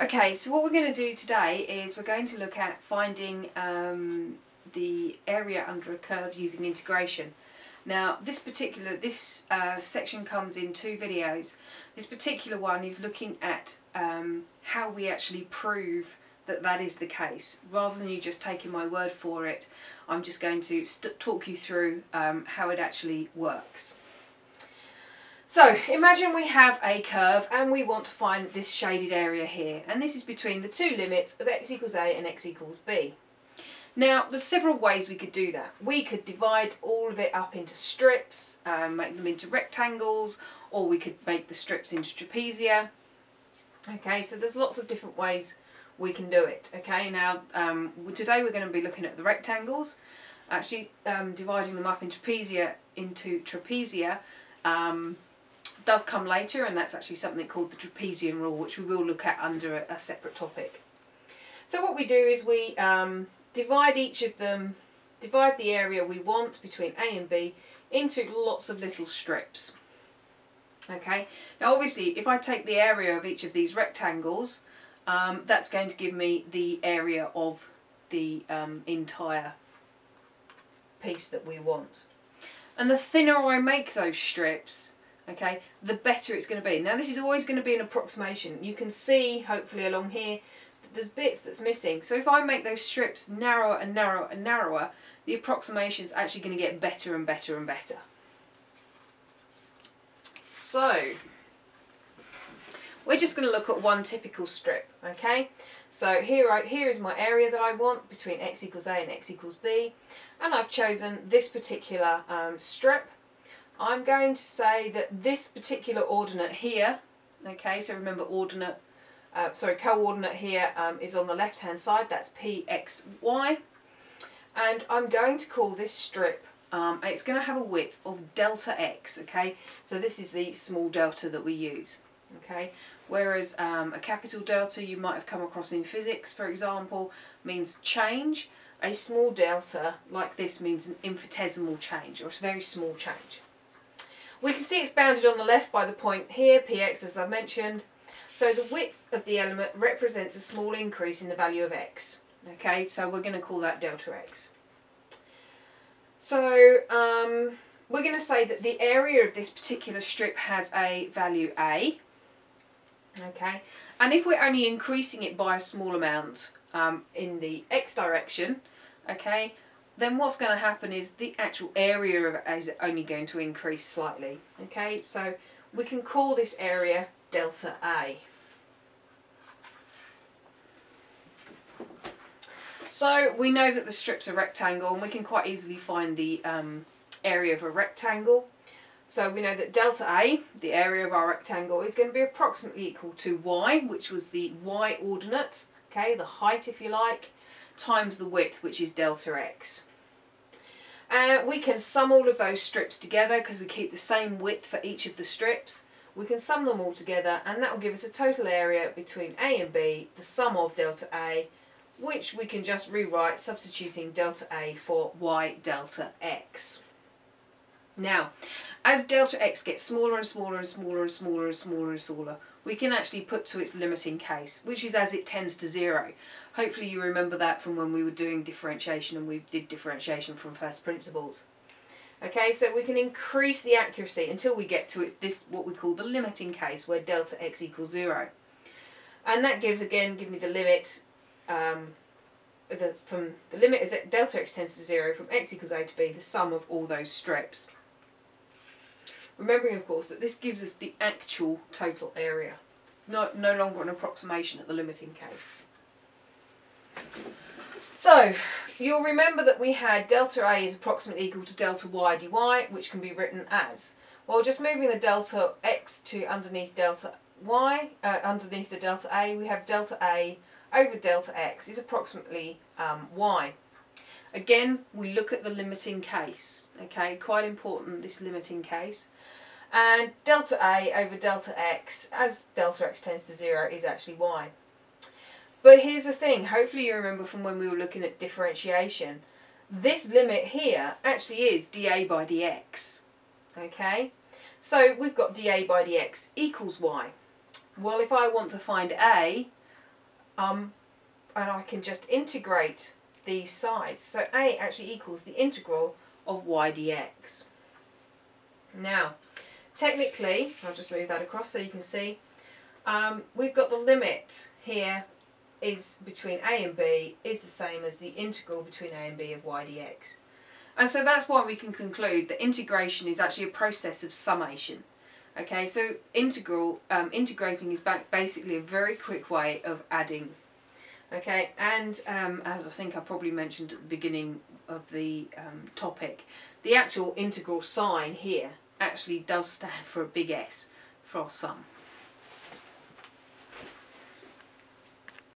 Okay, so what we're going to do today is we're going to look at finding the area under a curve using integration. Now this section comes in two videos. This particular one is looking at how we actually prove that that is the case. Rather than you just taking my word for it, I'm just going to talk you through how it actually works. So imagine we have a curve and we want to find this shaded area here, and this is between the two limits of x equals a and x equals b. Now there's several ways we could do that. We could divide all of it up into strips, make them into rectangles, or we could make the strips into trapezia. Okay, so there's lots of different ways we can do it. Okay, now today we're going to be looking at the rectangles. Actually dividing them up into trapezia does come later, and that's actually something called the Trapezium Rule, which we will look at under a separate topic. So what we do is we divide the area we want between A and B into lots of little strips. Okay, now obviously if I take the area of each of these rectangles, that's going to give me the area of the entire piece that we want. And the thinner I make those strips, okay, the better it's going to be. Now this is always going to be an approximation. You can see, hopefully along here, that there's bits that's missing. So if I make those strips narrower and narrower and narrower, the approximation is actually going to get better and better and better. So we're just going to look at one typical strip, okay? So here is my area that I want between x equals a and x equals b, and I've chosen this particular strip. I'm going to say that this particular ordinate here, okay, so remember co-ordinate here is on the left hand side, that's pxy, and I'm going to call this strip, it's going to have a width of delta x, okay, so this is the small delta that we use, okay, whereas a capital delta you might have come across in physics, for example, means change. A small delta like this means an infinitesimal change, or a very small change. We can see it's bounded on the left by the point here, px, as I mentioned. So the width of the element represents a small increase in the value of x. Okay, so we're going to call that delta x. So we're going to say that the area of this particular strip has a value a. Okay, and if we're only increasing it by a small amount in the x direction, okay, then what's going to happen is the actual area of it is only going to increase slightly. Okay, so we can call this area delta A. So we know that the strip's a rectangle, and we can quite easily find the area of a rectangle. So we know that delta A, the area of our rectangle, is going to be approximately equal to y, which was the y ordinate, okay, the height if you like, times the width, which is delta x. We can sum all of those strips together because we keep the same width for each of the strips. We can sum them all together, and that will give us a total area between A and B, the sum of delta A, which we can just rewrite substituting delta A for y delta x. Now, as delta x gets smaller and smaller and smaller and smaller and smaller and smaller, we can actually put to its limiting case, which is as it tends to 0. Hopefully you remember that from when we were doing differentiation, and we did differentiation from first principles. Okay, so we can increase the accuracy until we get to this, what we call the limiting case, where delta x equals 0. And that give me the limit, from the limit as delta x tends to 0 from x equals a to b, the sum of all those strips. Remembering, of course, that this gives us the actual total area. It's no longer an approximation at the limiting case. So, you'll remember that we had delta A is approximately equal to delta y dy, which can be written as, well, just moving the delta x to underneath delta y, underneath the delta A, we have delta A over delta x is approximately y. Again, we look at the limiting case, okay, quite important, this limiting case. And delta A over delta x, as delta x tends to 0, is actually y. But here's the thing, hopefully you remember from when we were looking at differentiation, this limit here actually is dA by dx. Okay, so we've got dA by dx equals y. Well, if I want to find A, and I can just integrate these sides. So a actually equals the integral of y dx. Now, technically, I'll just move that across so you can see, we've got the limit here is between a and b is the same as the integral between a and b of y dx. And so that's why we can conclude that integration is actually a process of summation. Okay, so integrating is basically a very quick way of adding. Okay, and as I think I probably mentioned at the beginning of the topic, the actual integral sign here actually does stand for a big S for sum.